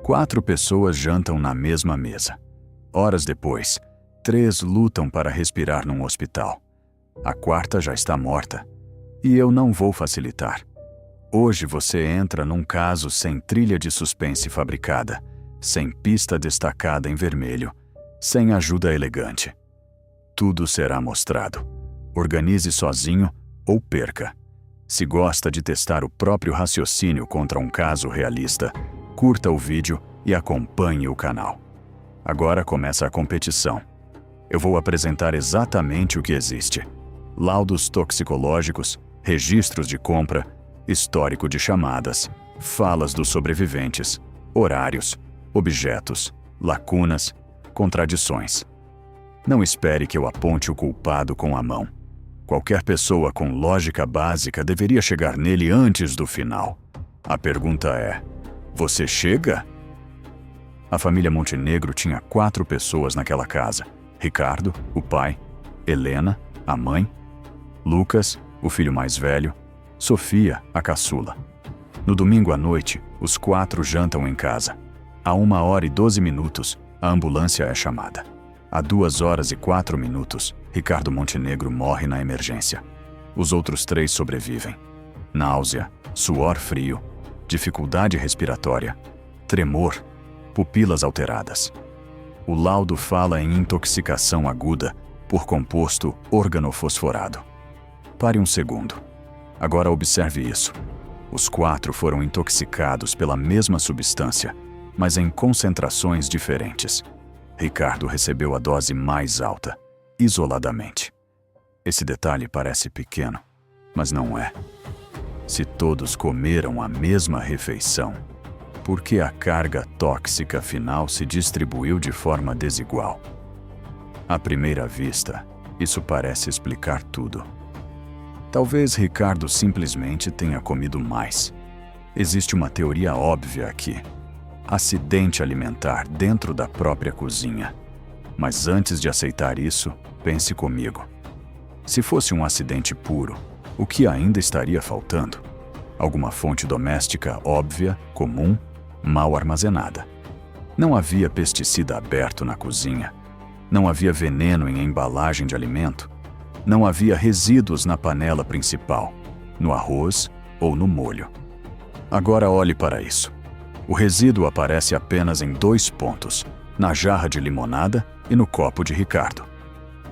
4 pessoas jantam na mesma mesa. Horas depois, 3 lutam para respirar num hospital. A 4ª já está morta. E eu não vou facilitar. Hoje você entra num caso sem trilha de suspense fabricada, sem pista destacada em vermelho, sem ajuda elegante. Tudo será mostrado. Organize sozinho ou perca. Se gosta de testar o próprio raciocínio contra um caso realista, curta o vídeo e acompanhe o canal. Agora começa a competição. Eu vou apresentar exatamente o que existe: laudos toxicológicos, registros de compra, histórico de chamadas, falas dos sobreviventes, horários, objetos, lacunas, contradições. Não espere que eu aponte o culpado com a mão. Qualquer pessoa com lógica básica deveria chegar nele antes do final. A pergunta é: você chega? A família Montenegro tinha 4 pessoas naquela casa: Ricardo, o pai; Helena, a mãe; Lucas, o filho mais velho; Sofia, a caçula. No domingo à noite, os 4 jantam em casa. A 1h12, a ambulância é chamada. A 2h04, Ricardo Montenegro morre na emergência. Os outros 3 sobrevivem. Náusea, suor frio, dificuldade respiratória, tremor, pupilas alteradas. O laudo fala em intoxicação aguda por composto organofosforado. Pare um segundo. Agora observe isso. Os 4 foram intoxicados pela mesma substância, mas em concentrações diferentes. Ricardo recebeu a dose mais alta, isoladamente. Esse detalhe parece pequeno, mas não é. Se todos comeram a mesma refeição, por que a carga tóxica final se distribuiu de forma desigual? À primeira vista, isso parece explicar tudo. Talvez Ricardo simplesmente tenha comido mais. Existe uma teoria óbvia aqui: acidente alimentar dentro da própria cozinha. Mas antes de aceitar isso, pense comigo. Se fosse um acidente puro, o que ainda estaria faltando? Alguma fonte doméstica óbvia, comum, mal armazenada. Não havia pesticida aberto na cozinha. Não havia veneno em embalagem de alimento. Não havia resíduos na panela principal, no arroz ou no molho. Agora olhe para isso. O resíduo aparece apenas em 2 pontos: na jarra de limonada e no copo de Ricardo.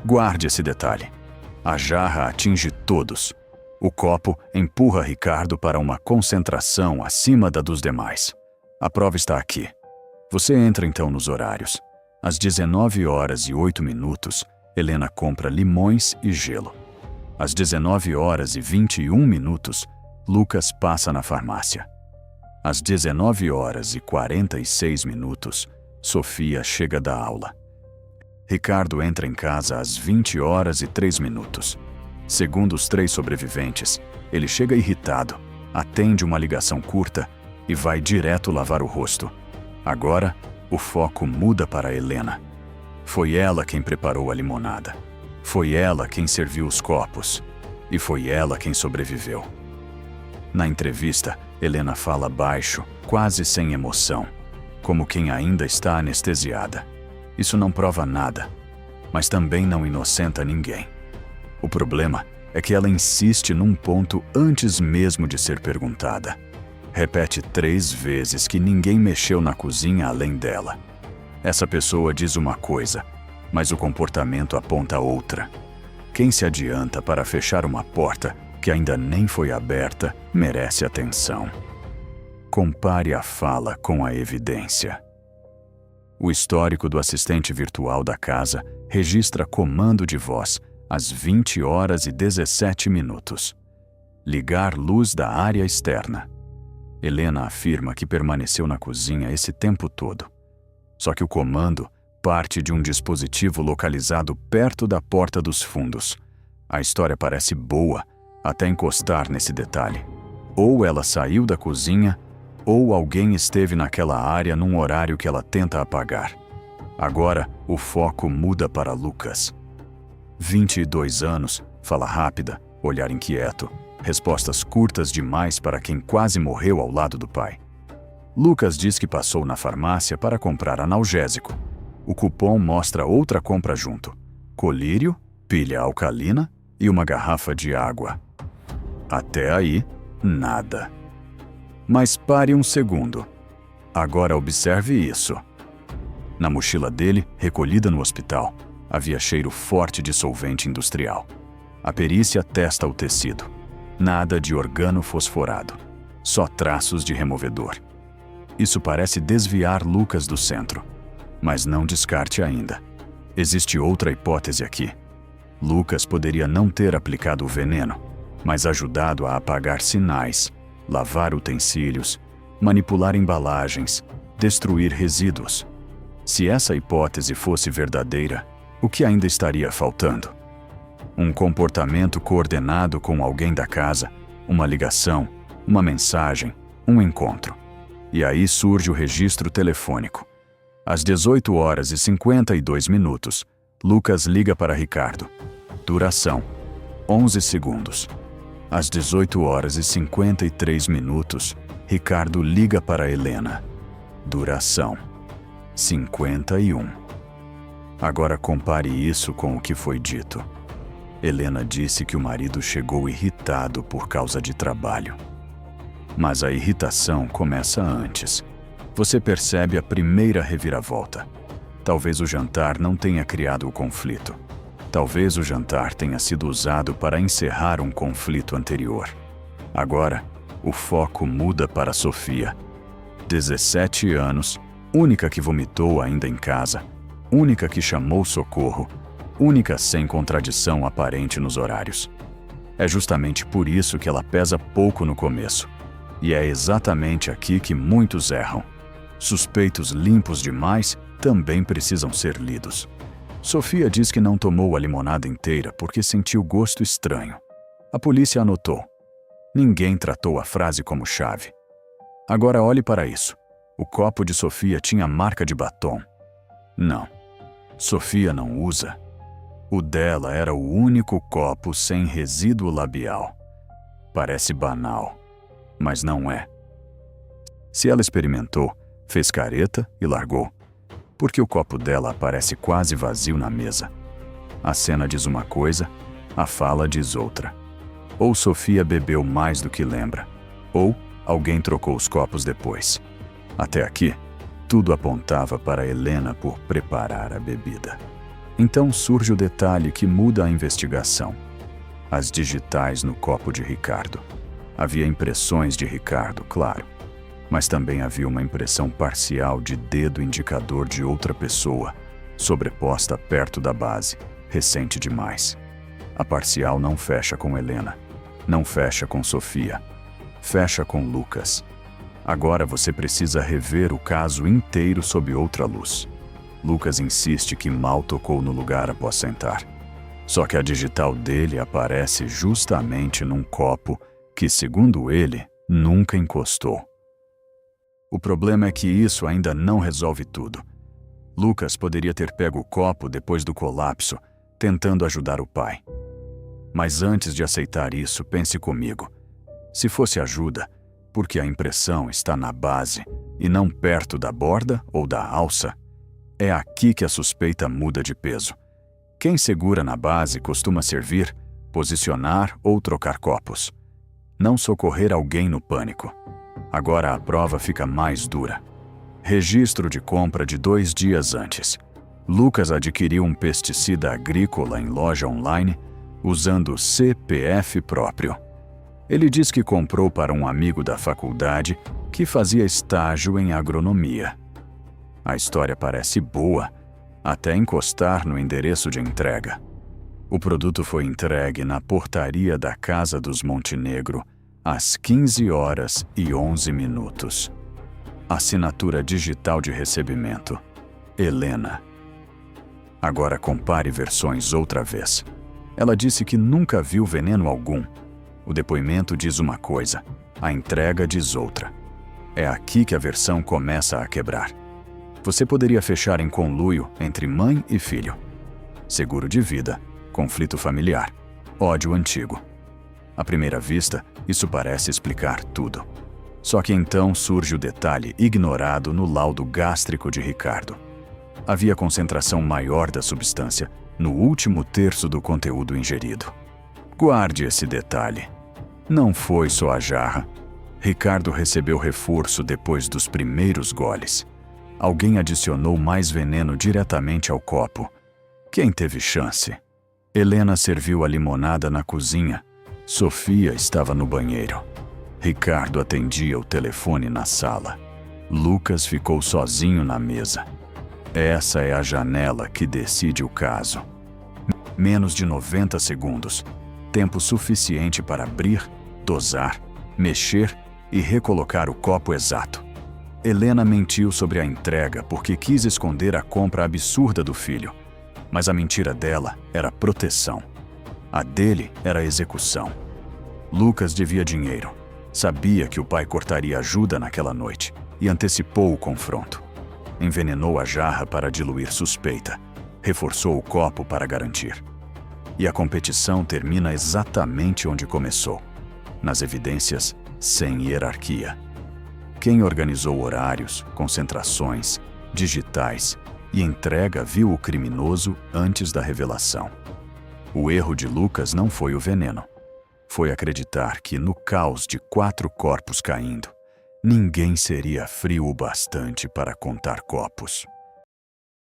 Guarde esse detalhe. A jarra atinge todos. O copo empurra Ricardo para uma concentração acima da dos demais. A prova está aqui. Você entra então nos horários. Às 19h08, Helena compra limões e gelo. Às 19h21, Lucas passa na farmácia. Às 19h46, Sofia chega da aula. Ricardo entra em casa às 20h03. Segundo os 3 sobreviventes, ele chega irritado, atende uma ligação curta e vai direto lavar o rosto. Agora, o foco muda para Helena. Foi ela quem preparou a limonada. Foi ela quem serviu os copos. E foi ela quem sobreviveu. Na entrevista, Helena fala baixo, quase sem emoção, como quem ainda está anestesiada. Isso não prova nada, mas também não inocenta ninguém. O problema é que ela insiste num ponto antes mesmo de ser perguntada. Repete 3 vezes que ninguém mexeu na cozinha além dela. Essa pessoa diz uma coisa, mas o comportamento aponta outra. Quem se adianta para fechar uma porta que ainda nem foi aberta merece atenção. Compare a fala com a evidência. O histórico do assistente virtual da casa registra comando de voz às 20h17. Ligar luz da área externa. Helena afirma que permaneceu na cozinha esse tempo todo. Só que o comando parte de um dispositivo localizado perto da porta dos fundos. A história parece boa até encostar nesse detalhe. Ou ela saiu da cozinha, ou alguém esteve naquela área num horário que ela tenta apagar. Agora, o foco muda para Lucas. 22 anos, fala rápida, olhar inquieto, respostas curtas demais para quem quase morreu ao lado do pai. Lucas diz que passou na farmácia para comprar analgésico. O cupom mostra outra compra junto: colírio, pilha alcalina e uma garrafa de água. Até aí, nada. Mas pare um segundo. Agora observe isso. Na mochila dele, recolhida no hospital, havia cheiro forte de solvente industrial. A perícia testa o tecido. Nada de organo fosforado. Só traços de removedor. Isso parece desviar Lucas do centro. Mas não descarte ainda. Existe outra hipótese aqui. Lucas poderia não ter aplicado o veneno, mas ajudado a apagar sinais, lavar utensílios, manipular embalagens, destruir resíduos. Se essa hipótese fosse verdadeira, o que ainda estaria faltando? Um comportamento coordenado com alguém da casa, uma ligação, uma mensagem, um encontro. E aí surge o registro telefônico. Às 18h52, Lucas liga para Ricardo. Duração: 11 segundos. Às 18h53, Ricardo liga para Helena. Duração: 51. Agora compare isso com o que foi dito. Helena disse que o marido chegou irritado por causa de trabalho. Mas a irritação começa antes. Você percebe a primeira reviravolta. Talvez o jantar não tenha criado o conflito. Talvez o jantar tenha sido usado para encerrar um conflito anterior. Agora, o foco muda para Sofia. 17 anos, única que vomitou ainda em casa, única que chamou socorro, única sem contradição aparente nos horários. É justamente por isso que ela pesa pouco no começo. E é exatamente aqui que muitos erram. Suspeitos limpos demais também precisam ser lidos. Sofia diz que não tomou a limonada inteira porque sentiu gosto estranho. A polícia anotou. Ninguém tratou a frase como chave. Agora olhe para isso. O copo de Sofia tinha marca de batom. Não. Sofia não usa. O dela era o único copo sem resíduo labial. Parece banal, mas não é. Se ela experimentou, fez careta e largou, porque o copo dela aparece quase vazio na mesa. A cena diz uma coisa, a fala diz outra. Ou Sofia bebeu mais do que lembra, ou alguém trocou os copos depois. Até aqui, tudo apontava para Helena por preparar a bebida. Então surge o detalhe que muda a investigação. As digitais no copo de Ricardo. Havia impressões de Ricardo, claro, mas também havia uma impressão parcial de dedo indicador de outra pessoa, sobreposta perto da base, recente demais. A parcial não fecha com Helena, não fecha com Sofia, fecha com Lucas. Agora você precisa rever o caso inteiro sob outra luz. Lucas insiste que mal tocou no lugar após sentar. Só que a digital dele aparece justamente num copo que, segundo ele, nunca encostou. O problema é que isso ainda não resolve tudo. Lucas poderia ter pego o copo depois do colapso, tentando ajudar o pai. Mas antes de aceitar isso, pense comigo. Se fosse ajuda, porque a impressão está na base e não perto da borda ou da alça, é aqui que a suspeita muda de peso. Quem segura na base costuma servir, posicionar ou trocar copos. Não socorrer alguém no pânico. Agora a prova fica mais dura. Registro de compra de 2 dias antes. Lucas adquiriu um pesticida agrícola em loja online usando CPF próprio. Ele diz que comprou para um amigo da faculdade que fazia estágio em agronomia. A história parece boa, até encostar no endereço de entrega. O produto foi entregue na portaria da Casa dos Montenegro às 15h11. Assinatura digital de recebimento: Helena. Agora compare versões outra vez. Ela disse que nunca viu veneno algum. O depoimento diz uma coisa, a entrega diz outra. É aqui que a versão começa a quebrar. Você poderia fechar em conluio entre mãe e filho. Seguro de vida, conflito familiar, ódio antigo. À primeira vista, isso parece explicar tudo. Só que então surge o detalhe ignorado no laudo gástrico de Ricardo. Havia concentração maior da substância no último terço do conteúdo ingerido. Guarde esse detalhe. Não foi só a jarra. Ricardo recebeu reforço depois dos primeiros goles. Alguém adicionou mais veneno diretamente ao copo. Quem teve chance? Helena serviu a limonada na cozinha. Sofia estava no banheiro. Ricardo atendia o telefone na sala. Lucas ficou sozinho na mesa. Essa é a janela que decide o caso. Menos de 90 segundos. Tempo suficiente para abrir, dosar, mexer e recolocar o copo exato. Helena mentiu sobre a entrega porque quis esconder a compra absurda do filho. Mas a mentira dela era proteção. A dele era execução. Lucas devia dinheiro. Sabia que o pai cortaria ajuda naquela noite e antecipou o confronto. Envenenou a jarra para diluir suspeita. Reforçou o copo para garantir. E a competição termina exatamente onde começou. Nas evidências, sem hierarquia. Quem organizou horários, concentrações, digitais e entrega viu o criminoso antes da revelação. O erro de Lucas não foi o veneno. Foi acreditar que, no caos de 4 corpos caindo, ninguém seria frio o bastante para contar copos.